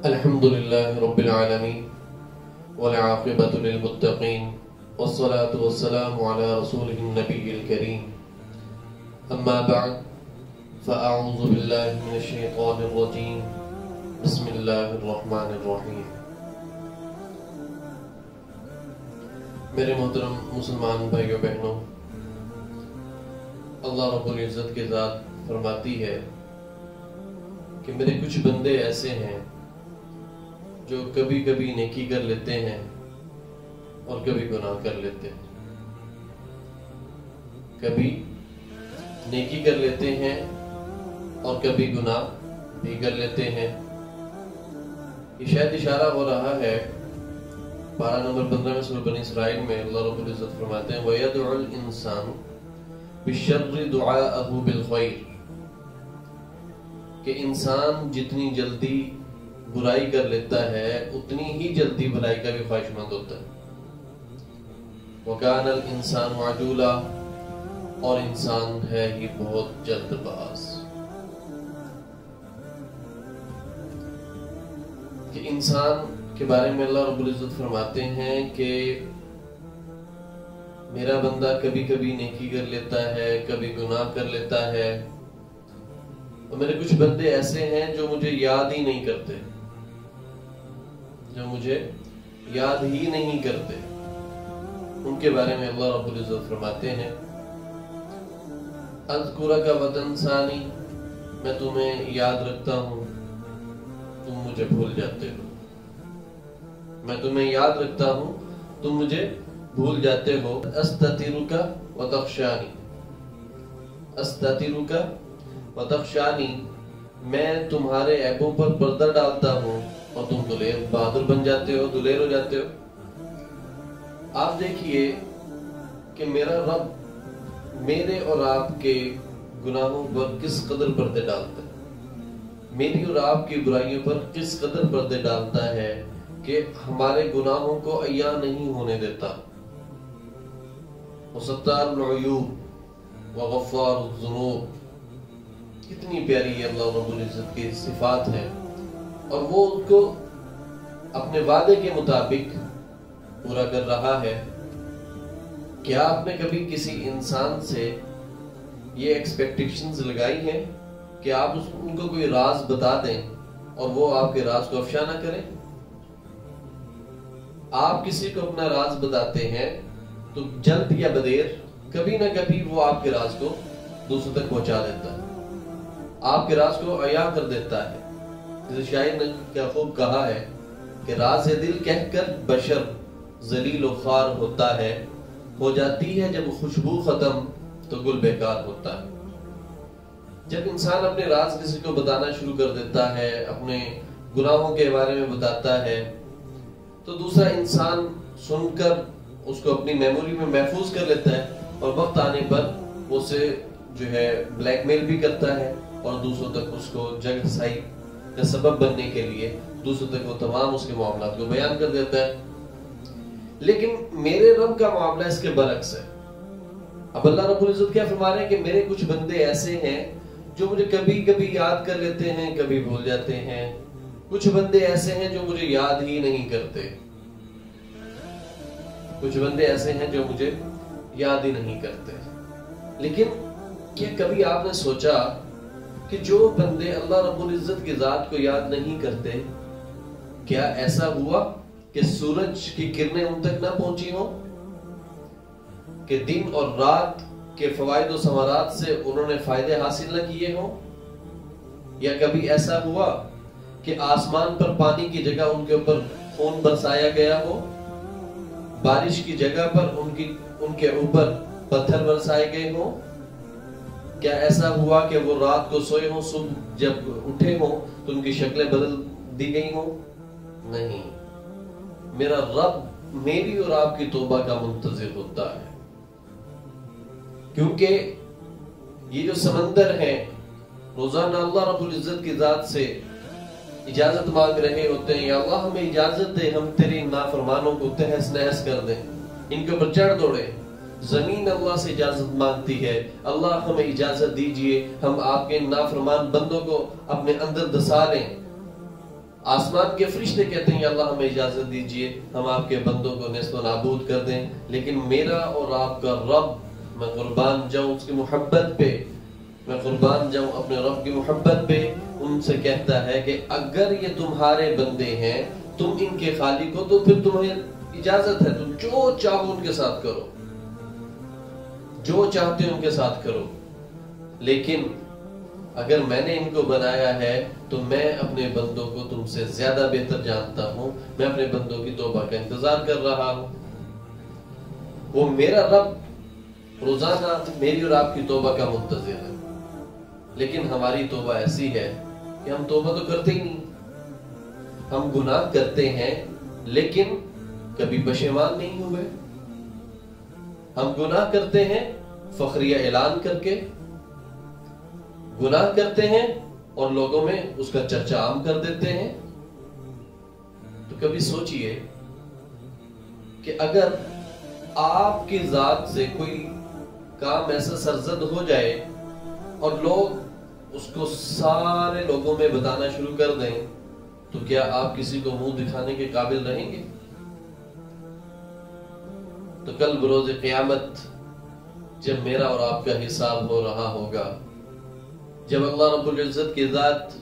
الحمد لله رب العالمين والعاقبة للمتقين والصلاة والسلام على رسوله النبي الكريم أما بعد فأعوذ بالله من الشيطان الرجيم بسم الله الرحمن الرحيم. میرے محترم مسلمان بھائیوں بہنوں، اللہ رب العزت کی ذات فرماتی ہے کہ میرے کچھ بندے ایسے ہیں جو کبھی کبھی نیکی کر لیتے ہیں اور کبھی گناہ کر لیتے ہیں. کبھی نیکی کر لیتے ہیں اور کبھی گناہ بھی کر لیتے ہیں. یہ شاید اشارہ ہو رہا ہے پارہ نمبر 15 میں سورہ بنی اسرائیل میں اللہ رب العزت فرماتے ہیں وَيَدْعُ الْإِنسَانُ بِالشَّرِّ دُعَاءَهُ بِالْخَيْرِ کہ انسان جتنی جلدی برائی کر لیتا ہے اتنی ہی جلدی بھلائی کا بھی خواہش مند ہوتا ہے. وَكَانَ الْإِنسَانُ عَجُولًا اور انسان ہے ہی بہت جلد باز. کہ انسان کے بارے میں اللہ رب العزت فرماتے ہیں کہ میرا بندہ کبھی کبھی نیکی کر لیتا ہے کبھی گناہ کر لیتا ہے اور میرے کچھ بندے ایسے ہیں جو مجھے یاد ہی نہیں کرتے ان کے بارے میں اللہ رب العزت فرماتے ہیں اذکرک وتنسانی میں تمہیں یاد رکھتا ہوں تم مجھے بھول جاتے ہو. میں تمہیں یاد رکھتا ہوں تم مجھے بھول جاتے ہو. استترک وتخشانی استترک وتخشانی میں تمہارے عیبوں پر پردہ ڈالتا ہوں اور تم دلیر بہادر بن جاتے ہو دلیر ہو جاتے ہو. آپ دیکھیے کہ میرا رب میرے اور آپ کے گناہوں پر کس قدر پردے ڈالتا ہے، میری اور آپ کی برائیوں پر کس قدر پردے ڈالتا ہے کہ ہمارے گناہوں کو عیاں نہیں ہونے دیتا. وستار العیوب وغفار الذنوب کتنی پیاری اللہ رب العزت کی صفات ہے اور وہ ان کو اپنے وعدے کے مطابق پورا کر رہا ہے. کیا آپ نے کبھی کسی انسان سے یہ ایکسپیکٹیشنز لگائی ہیں کہ آپ ان کو کوئی راز بتا دیں اور وہ آپ کے راز کو افشا نہ کریں؟ آپ کسی کو اپنا راز بتاتے ہیں تو جلد یا بدیر کبھی نہ کبھی وہ آپ کے راز کو دوسروں تک پہنچا دیتا ہے، آپ کے راز کو عیاں کر دیتا ہے. جیسے شاعر نے کیا خوب کہا ہے کہ راز دل کہہ کر بشر ذلیل و خوار ہوتا ہے، ہو جاتی ہے جب خوشبو ختم تو گل بیکار ہوتا ہے. جب انسان اپنے راز کسی کو بتانا شروع کر دیتا ہے، اپنے گناہوں کے بارے میں بتاتا ہے، تو دوسرا انسان سن کر اس کو اپنی میموری میں محفوظ کر لیتا ہے اور وقت آنے پر وہ اسے جو ہے بلیک میل بھی کرتا ہے اور دوسروں تک اس کو جگ ہنسائی کا سبب بننے کے لیے دوسروں تک وہ تمام اس کے معاملات کو بیان کر دیتا ہے. لیکن میرے رب کا معاملہ اس کے برعکس ہے. اب اللہ رب العزت کیا فرما رہے ہیں کہ میرے کچھ بندے ایسے ہیں جو مجھے کبھی کبھی یاد کر لیتے ہیں کبھی بھول جاتے ہیں. کچھ بندے ایسے ہیں جو مجھے یاد ہی نہیں کرتے. کچھ بندے ایسے ہیں جو مجھے یاد ہی نہیں کرتے. لیکن کیا کبھی آپ نے سوچا کہ جو بندے اللہ رب العزت کی ذات کو یاد نہیں کرتے، کیا ایسا ہوا کہ سورج کی کرنیں ان تک نہ پہنچی ہوں، کہ دن اور رات کے فوائد و ثمرات سے انہوں نے فائدے حاصل نہ کیے ہوں؟ یا کبھی ایسا ہوا کہ آسمان پر پانی کی جگہ ان کے اوپر خون برسایا گیا ہو، بارش کی جگہ پر ان کے اوپر پتھر برسائے گئے ہوں؟ کیا ایسا ہوا کہ وہ رات کو سوئے ہوں صبح جب اٹھے ہوں تو ان کی شکلیں بدل دی گئی ہوں؟ نہیں. میرا رب میری اور آپ کی توبہ کا منتظر ہوتا ہے، کیونکہ یہ جو سمندر ہے روزانہ اللہ رب العزت کی ذات سے اجازت مانگ رہے ہوتے ہیں، یا اللہ ہمیں اجازت دے ہم تیری نافرمانوں کو تہس نہس کر دیں، ان کے اوپر چڑھ دوڑے. زمین اللہ سے اجازت مانگتی ہے، اللہ ہمیں اجازت دیجئے ہم آپ کے نافرمان بندوں کو اپنے اندر دسا لیں، आसमान के फरिश्ते कहते हैं या अल्लाह हमें इजाजत दीजिए हम आपके बंदों को नेस्त व नाबूद कर दें, लेकिन मेरा और आपका रब, मैं कुर्बान जाऊं उसकी मोहब्बत पे, मैं कुर्बान जाऊं अपने रब की मोहब्बत पे, उनसे कहता है कि अगर ये तुम्हारे बंदे हैं, तुम इनके खालिक हो, तो फिर तुम्हें इजाजत है, तुम जो चाहो उनके साथ करो, जो चाहते हो उनके साथ करो, लेकिन अगर मैंने इनको बनाया है तो मैं अपने बंदों को तुमसे ज्यादा बेहतर जानता हूं, मैं अपने बंदों की तौबा का इंतजार कर रहा हूं। वो मेरा रब रोजाना मेरी और आपकी तौबा का मुंतज़िर है, लेकिन हमारी तौबा ऐसी है कि हम तौबा तो करते ही नहीं, हम गुनाह करते हैं लेकिन कभी पशेमान नहीं हुए। हम गुनाह करते हैं फखरिया ऐलान करके, गुनाह करते हैं और लोगों में उसका चर्चा आम कर देते हैं। तो कभी सोचिए कि अगर आपकी जात से कोई काम ऐसा सरजद हो जाए और लोग उसको सारे लोगों में बताना शुरू कर दें, तो क्या आप किसी को मुंह दिखाने के काबिल रहेंगे? तो कल बरोज़ क़यामत जब मेरा और आपका हिसाब हो रहा होगा, जब अल्लाह रब्बुल इज्जत की ज़ात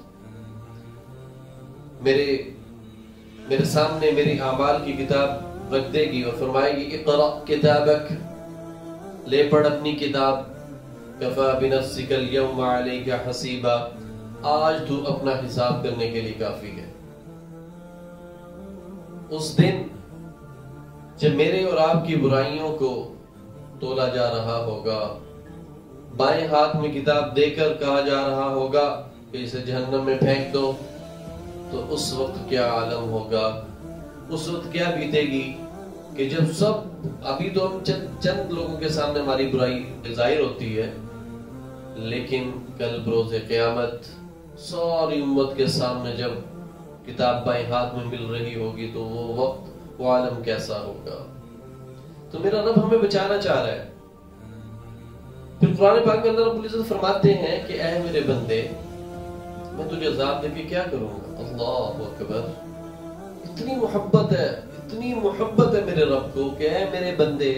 मेरे सामने मेरी आमाल की किताब रख देगी और फरमाएगी इक़रा किताबक, ले पढ़ अपनी किताब, कफ़ा बिनफ्सिकल यौमा अलैका हसीबा, आज तू अपना हिसाब करने के लिए काफी है। उस दिन जब मेरे और आपकी बुराइयों को तोला जा रहा होगा, बाएं हाथ में किताब देकर कहा जा रहा होगा कि इसे जहन्नम में फेंक दो, तो उस वक्त क्या आलम होगा, उस वक्त क्या बीतेगी कि जब सब, अभी तो हम चंद लोगों के सामने हमारी बुराई जाहिर होती है, लेकिन कल बरोज़े क़यामत सारी उम्मत के सामने जब किताब बाएं हाथ में मिल रही होगी, तो वो वक्त, वो आलम कैसा होगा। तो मेरा रब हमें बचाना चाह रहा है। फिर कुरान पाक में अल्लाह रब्बुल इज्जत फरमाते हैं कि ऐ मेरे बंदे, मैं तुझे अज़ाब देके क्या करूंगा। अल्लाहु अकबर, इतनी मोहब्बत है, इतनी मोहब्बत है मेरे रब को कि ऐ मेरे बंदे,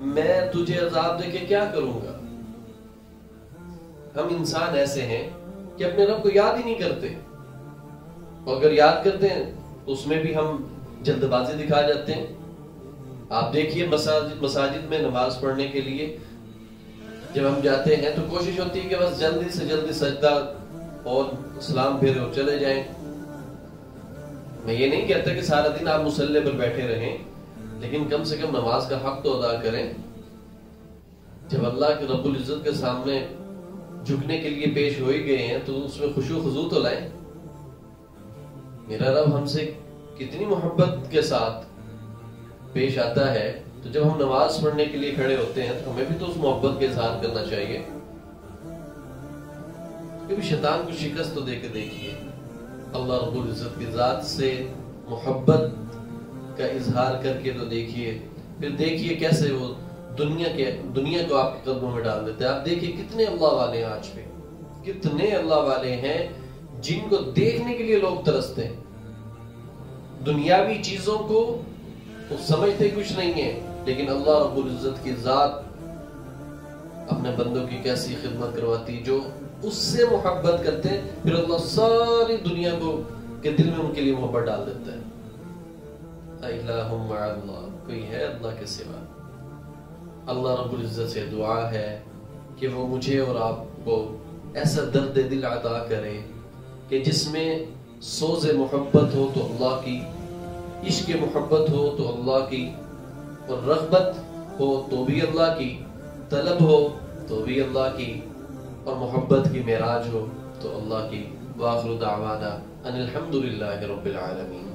मैं तुझे अज़ाब देके क्या करूंगा। हम इंसान ऐसे हैं कि अपने रब को याद ही नहीं करते, और अगर याद करते हैं तो उसमें भी हम जल्दबाजी दिखा जाते हैं। आप देखिए मसाजिद में नमाज पढ़ने के लिए जब हम जाते हैं तो कोशिश होती है कि बस जल्दी से जल्दी सजदा और सलाम फेरे और चले जाएं। मैं ये नहीं कहता कि सारा दिन आप मुसल्ले पर बैठे रहें, लेकिन कम से कम नमाज का हक तो अदा करें। जब अल्लाह के रब्बुल इज्जत के सामने झुकने के लिए पेश हो ही गए हैं तो उसमें खुशू खुजू तो लाएं। मेरा रब हमसे कितनी मोहब्बत के साथ पेश आता है, तो जब हम नमाज पढ़ने के लिए खड़े होते हैं तो हमें भी तो उस मोहब्बत का इजहार करना चाहिए। क्योंकि शैतान को शिकस्त तो देके देखिए, अल्लाह रब्बुल इज्जत की जात से मोहब्बत का इजहार करके तो देखिए, फिर देखिए कैसे वो दुनिया को आपके कदमों में डाल देते हैं। आप देखिए कितने अल्लाह वाले हैं, आज पे कितने अल्लाह वाले हैं जिनको देखने के लिए लोग तरसते हैं। दुनियावी चीजों को वो समझते कुछ नहीं है, लेकिन अल्लाह रब्बुल इज्जत की जात अपने बंदों की कैसी खिदमत करवाती, जो उससे मोहब्बत करते हैं, फिर अल्लाह सारी दुनिया को के दिल में उनके लिए मोहब्बत डाल देता है। इलाहुम मअल्लाह, कोई है अल्लाह के सिवा। अल्लाह रब्बुल इज्जत से दुआ है कि वो मुझे और आपको ऐसा दर्द दिल अता करे कि जिसमें सोज़े मोहब्बत हो तो अल्लाह की, इश्क़ मोहब्बत हो तो अल्लाह की, और रग़बत हो तो भी अल्लाह की, तलब हो तो भी अल्लाह की, और मोहब्बत की मेराज हो तो अल्लाह की। व आखिरु दावाना अनिल हम्दुलिल्लाहि रब्बिल आलमीन।